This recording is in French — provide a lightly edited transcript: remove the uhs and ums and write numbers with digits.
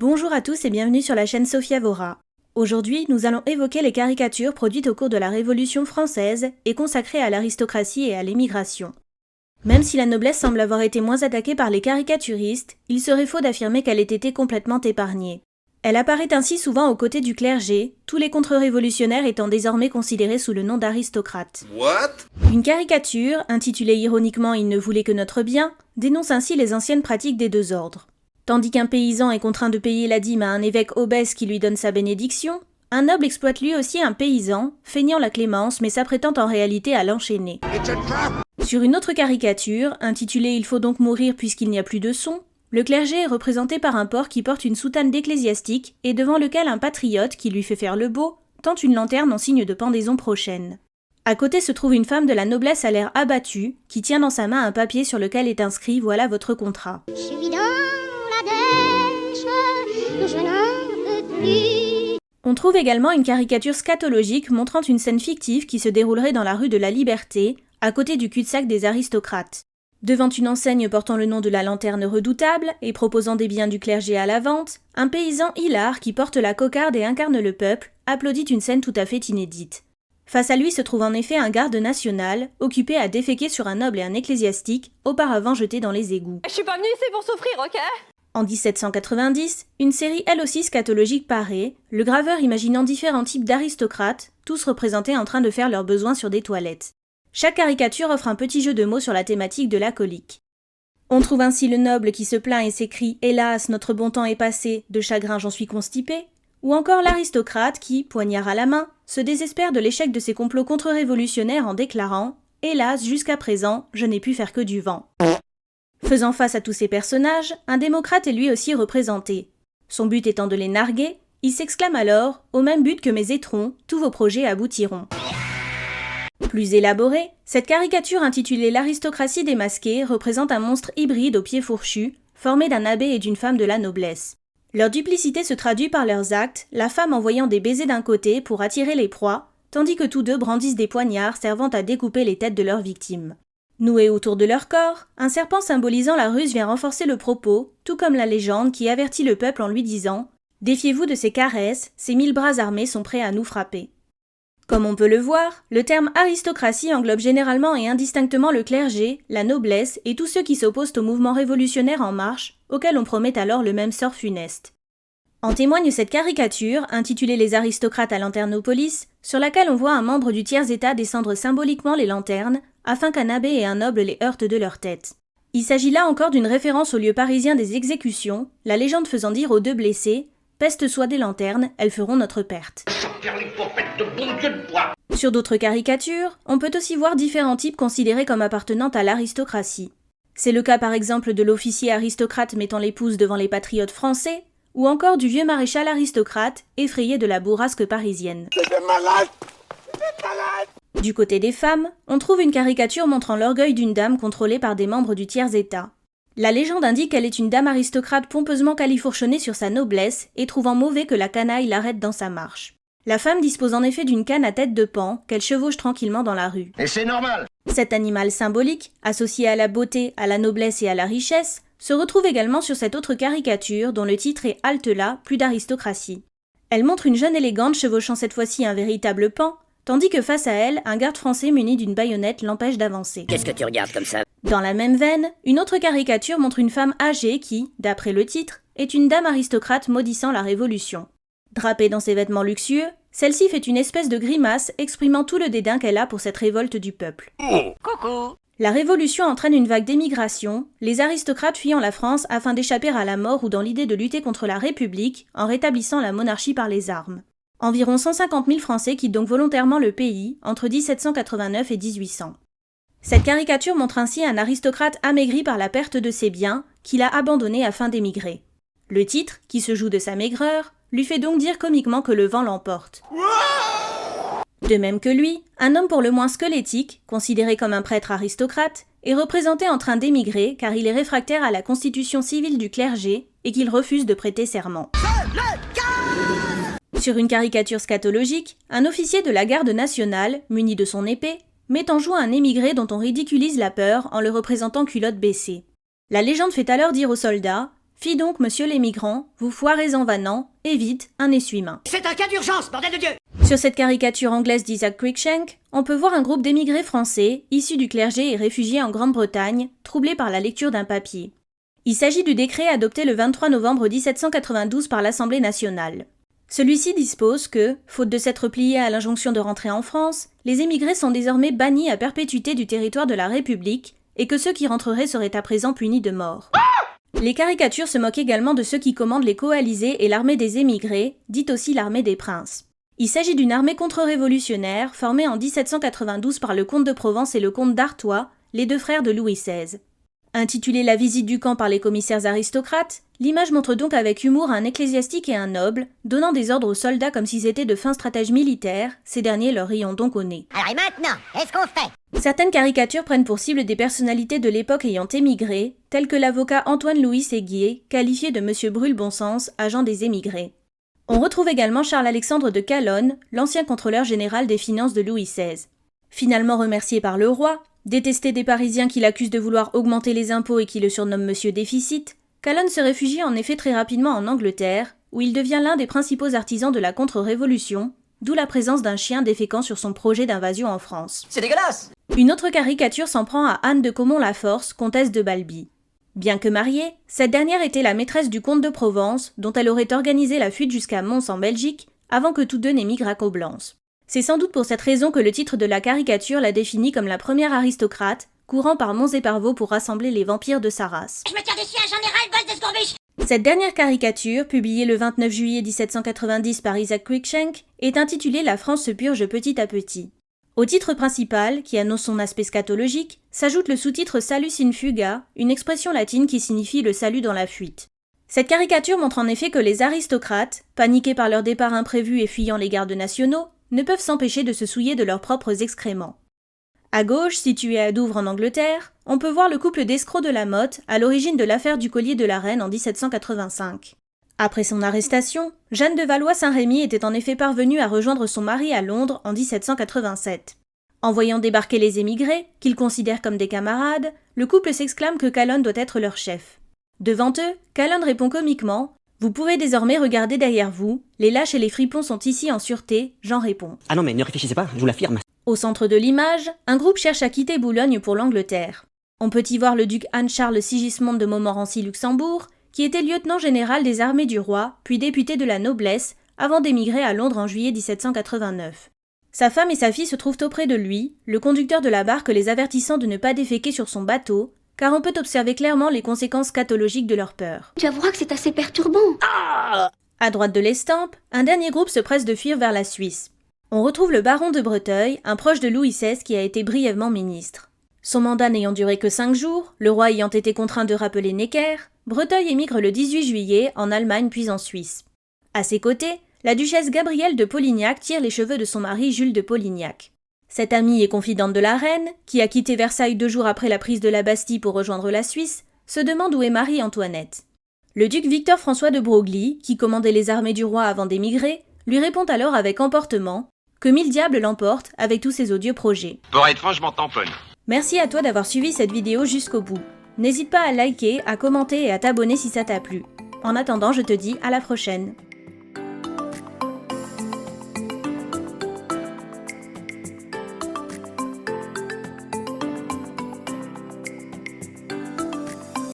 Bonjour à tous et bienvenue sur la chaîne Sophia Vora. Aujourd'hui, nous allons évoquer les caricatures produites au cours de la Révolution française et consacrées à l'aristocratie et à l'émigration. Même si la noblesse semble avoir été moins attaquée par les caricaturistes, il serait faux d'affirmer qu'elle ait été complètement épargnée. Elle apparaît ainsi souvent aux côtés du clergé, tous les contre-révolutionnaires étant désormais considérés sous le nom d'aristocrates. Une caricature, intitulée ironiquement « Il ne voulait que notre bien », dénonce ainsi les anciennes pratiques des deux ordres. Tandis qu'un paysan est contraint de payer la dîme à un évêque obèse qui lui donne sa bénédiction, un noble exploite lui aussi un paysan, feignant la clémence mais s'apprêtant en réalité à l'enchaîner. Sur une autre caricature, intitulée « Il faut donc mourir puisqu'il n'y a plus de son », le clergé est représenté par un porc qui porte une soutane d'ecclésiastique et devant lequel un patriote, qui lui fait faire le beau, tente une lanterne en signe de pendaison prochaine. À côté se trouve une femme de la noblesse à l'air abattu, qui tient dans sa main un papier sur lequel est inscrit « Voilà votre contrat ». On trouve également une caricature scatologique montrant une scène fictive qui se déroulerait dans la rue de la Liberté, à côté du cul-de-sac des aristocrates. Devant une enseigne portant le nom de la lanterne redoutable et proposant des biens du clergé à la vente, un paysan hilar qui porte la cocarde et incarne le peuple applaudit une scène tout à fait inédite. Face à lui se trouve en effet un garde national, occupé à déféquer sur un noble et un ecclésiastique, auparavant jetés dans les égouts. Je suis pas venue ici pour souffrir, ok? En 1790, une série elle aussi scatologique paraît, le graveur imaginant différents types d'aristocrates, tous représentés en train de faire leurs besoins sur des toilettes. Chaque caricature offre un petit jeu de mots sur la thématique de la colique. On trouve ainsi le noble qui se plaint et s'écrie « Hélas, notre bon temps est passé, de chagrin j'en suis constipé », ou encore l'aristocrate qui, poignard à la main, se désespère de l'échec de ses complots contre-révolutionnaires en déclarant « Hélas, jusqu'à présent, je n'ai pu faire que du vent ». Faisant face à tous ces personnages, un démocrate est lui aussi représenté. Son but étant de les narguer, il s'exclame alors « Au même but que mes étrons, tous vos projets aboutiront ». Plus élaborée, cette caricature intitulée « L'aristocratie démasquée » représente un monstre hybride aux pieds fourchus, formé d'un abbé et d'une femme de la noblesse. Leur duplicité se traduit par leurs actes, la femme envoyant des baisers d'un côté pour attirer les proies, tandis que tous deux brandissent des poignards servant à découper les têtes de leurs victimes. Noué autour de leur corps, un serpent symbolisant la ruse vient renforcer le propos, tout comme la légende qui avertit le peuple en lui disant « Défiez-vous de ces caresses, ces 1000 bras armés sont prêts à nous frapper ». Comme on peut le voir, le terme aristocratie englobe généralement et indistinctement le clergé, la noblesse et tous ceux qui s'opposent au mouvement révolutionnaire en marche, auquel on promet alors le même sort funeste. En témoigne cette caricature, intitulée « Les aristocrates à Lanternopolis », sur laquelle on voit un membre du tiers-état descendre symboliquement les lanternes, afin qu'un abbé et un noble les heurtent de leur tête. Il s'agit là encore d'une référence au lieu parisien des exécutions, la légende faisant dire aux deux blessés « Peste soit des lanternes, elles feront notre perte ». Sur d'autres caricatures, on peut aussi voir différents types considérés comme appartenant à l'aristocratie. C'est le cas par exemple de l'officier aristocrate mettant l'épouse devant les patriotes français, ou encore du vieux maréchal aristocrate, effrayé de la bourrasque parisienne. Du côté des femmes, on trouve une caricature montrant l'orgueil d'une dame contrôlée par des membres du tiers-état. La légende indique qu'elle est une dame aristocrate pompeusement califourchonnée sur sa noblesse et trouvant mauvais que la canaille l'arrête dans sa marche. La femme dispose en effet d'une canne à tête de paon qu'elle chevauche tranquillement dans la rue. Et c'est normal! Cet animal symbolique, associé à la beauté, à la noblesse et à la richesse, se retrouve également sur cette autre caricature dont le titre est « Halte là, plus d'aristocratie ». Elle montre une jeune élégante chevauchant cette fois-ci un véritable paon, tandis que face à elle, un garde français muni d'une baïonnette l'empêche d'avancer. Qu'est-ce que tu regardes comme ça? Dans la même veine, une autre caricature montre une femme âgée qui, d'après le titre, est une dame aristocrate maudissant la Révolution. Drapée dans ses vêtements luxueux, celle-ci fait une espèce de grimace exprimant tout le dédain qu'elle a pour cette révolte du peuple. Coucou! La Révolution entraîne une vague d'émigration, les aristocrates fuyant la France afin d'échapper à la mort ou dans l'idée de lutter contre la République en rétablissant la monarchie par les armes. Environ 150 000 Français quittent donc volontairement le pays entre 1789 et 1800. Cette caricature montre ainsi un aristocrate amaigri par la perte de ses biens, qu'il a abandonné afin d'émigrer. Le titre, qui se joue de sa maigreur, lui fait donc dire comiquement que le vent l'emporte. De même que lui, un homme pour le moins squelettique, considéré comme un prêtre aristocrate, est représenté en train d'émigrer car il est réfractaire à la constitution civile du clergé et qu'il refuse de prêter serment. Sur une caricature scatologique, un officier de la garde nationale, muni de son épée, met en joie un émigré dont on ridiculise la peur en le représentant culotte baissée. La légende fait alors dire aux soldats Fi donc, monsieur l'émigrant, vous foirez en vanant, et vite, un essuie-main. C'est un cas d'urgence, bordel de Dieu! Sur cette caricature anglaise d'Isaac Cruikshank, on peut voir un groupe d'émigrés français, issus du clergé et réfugiés en Grande-Bretagne, troublés par la lecture d'un papier. Il s'agit du décret adopté le 23 novembre 1792 par l'Assemblée nationale. Celui-ci dispose que, faute de s'être pliés à l'injonction de rentrer en France, les émigrés sont désormais bannis à perpétuité du territoire de la République et que ceux qui rentreraient seraient à présent punis de mort. Les caricatures se moquent également de ceux qui commandent les coalisés et l'armée des émigrés, dite aussi l'armée des princes. Il s'agit d'une armée contre-révolutionnaire formée en 1792 par le comte de Provence et le comte d'Artois, les deux frères de Louis XVI. Intitulée La visite du camp par les commissaires aristocrates, l'image montre donc avec humour un ecclésiastique et un noble, donnant des ordres aux soldats comme s'ils étaient de fins stratèges militaires, ces derniers leur riant donc au nez. Alors et maintenant, qu'est-ce qu'on fait? Certaines caricatures prennent pour cible des personnalités de l'époque ayant émigré, tels que l'avocat Antoine-Louis Séguier, qualifié de Monsieur Brûle-Bon-Sens, agent des émigrés. On retrouve également Charles-Alexandre de Calonne, l'ancien contrôleur général des finances de Louis XVI. Finalement remercié par le roi, détesté des Parisiens qui l'accusent de vouloir augmenter les impôts et qui le surnomment Monsieur Déficit, Calonne se réfugie en effet très rapidement en Angleterre, où il devient l'un des principaux artisans de la contre-révolution, d'où la présence d'un chien déféquant sur son projet d'invasion en France. C'est dégueulasse! Une autre caricature s'en prend à Anne de Caumont-la-Force, comtesse de Balby. Bien que mariée, cette dernière était la maîtresse du comte de Provence, dont elle aurait organisé la fuite jusqu'à Mons en Belgique, avant que tous deux n'émigrent à Coblence. C'est sans doute pour cette raison que le titre de la caricature la définit comme la première aristocrate, courant par monts et par vaux pour rassembler les vampires de sa race. Je me tire dessus, j'en ai ras-le-bol de ce gourbiche! Cette dernière caricature, publiée le 29 juillet 1790 par Isaac Cruikshank, est intitulée La France se purge petit à petit. Au titre principal, qui annonce son aspect scatologique, s'ajoute le sous-titre Salus in fuga, une expression latine qui signifie le salut dans la fuite. Cette caricature montre en effet que les aristocrates, paniqués par leur départ imprévu et fuyant les gardes nationaux, ne peuvent s'empêcher de se souiller de leurs propres excréments. À gauche, situé à Douvres en Angleterre, on peut voir le couple d'escrocs de la Motte à l'origine de l'affaire du collier de la reine en 1785. Après son arrestation, Jeanne de Valois-Saint-Rémy était en effet parvenue à rejoindre son mari à Londres en 1787. En voyant débarquer les émigrés, qu'ils considèrent comme des camarades, le couple s'exclame que Calonne doit être leur chef. Devant eux, Calonne répond comiquement « Vous pouvez désormais regarder derrière vous, les lâches et les fripons sont ici en sûreté, j'en réponds. » Ah non mais ne réfléchissez pas, je vous l'affirme. Au centre de l'image, un groupe cherche à quitter Boulogne pour l'Angleterre. On peut y voir le duc Anne-Charles Sigismond de Montmorency-Luxembourg, qui était lieutenant général des armées du roi, puis député de la noblesse, avant d'émigrer à Londres en juillet 1789. Sa femme et sa fille se trouvent auprès de lui, le conducteur de la barque les avertissant de ne pas déféquer sur son bateau, car on peut observer clairement les conséquences scatologiques de leur peur. Tu avoueras que c'est assez perturbant. À droite de l'estampe, un dernier groupe se presse de fuir vers la Suisse. On retrouve le baron de Breteuil, un proche de Louis XVI qui a été brièvement ministre. Son mandat n'ayant duré que 5 jours, le roi ayant été contraint de rappeler Necker, Breteuil émigre le 18 juillet en Allemagne puis en Suisse. À ses côtés, la duchesse Gabrielle de Polignac tire les cheveux de son mari Jules de Polignac. Cette amie et confidente de la reine, qui a quitté Versailles 2 jours après la prise de la Bastille pour rejoindre la Suisse, se demande où est Marie-Antoinette. Le duc Victor-François de Broglie, qui commandait les armées du roi avant d'émigrer, lui répond alors avec emportement que 1000 diables l'emportent avec tous ses odieux projets. Pour être franchement tamponne. Merci à toi d'avoir suivi cette vidéo jusqu'au bout. N'hésite pas à liker, à commenter et à t'abonner si ça t'a plu. En attendant, je te dis à la prochaine.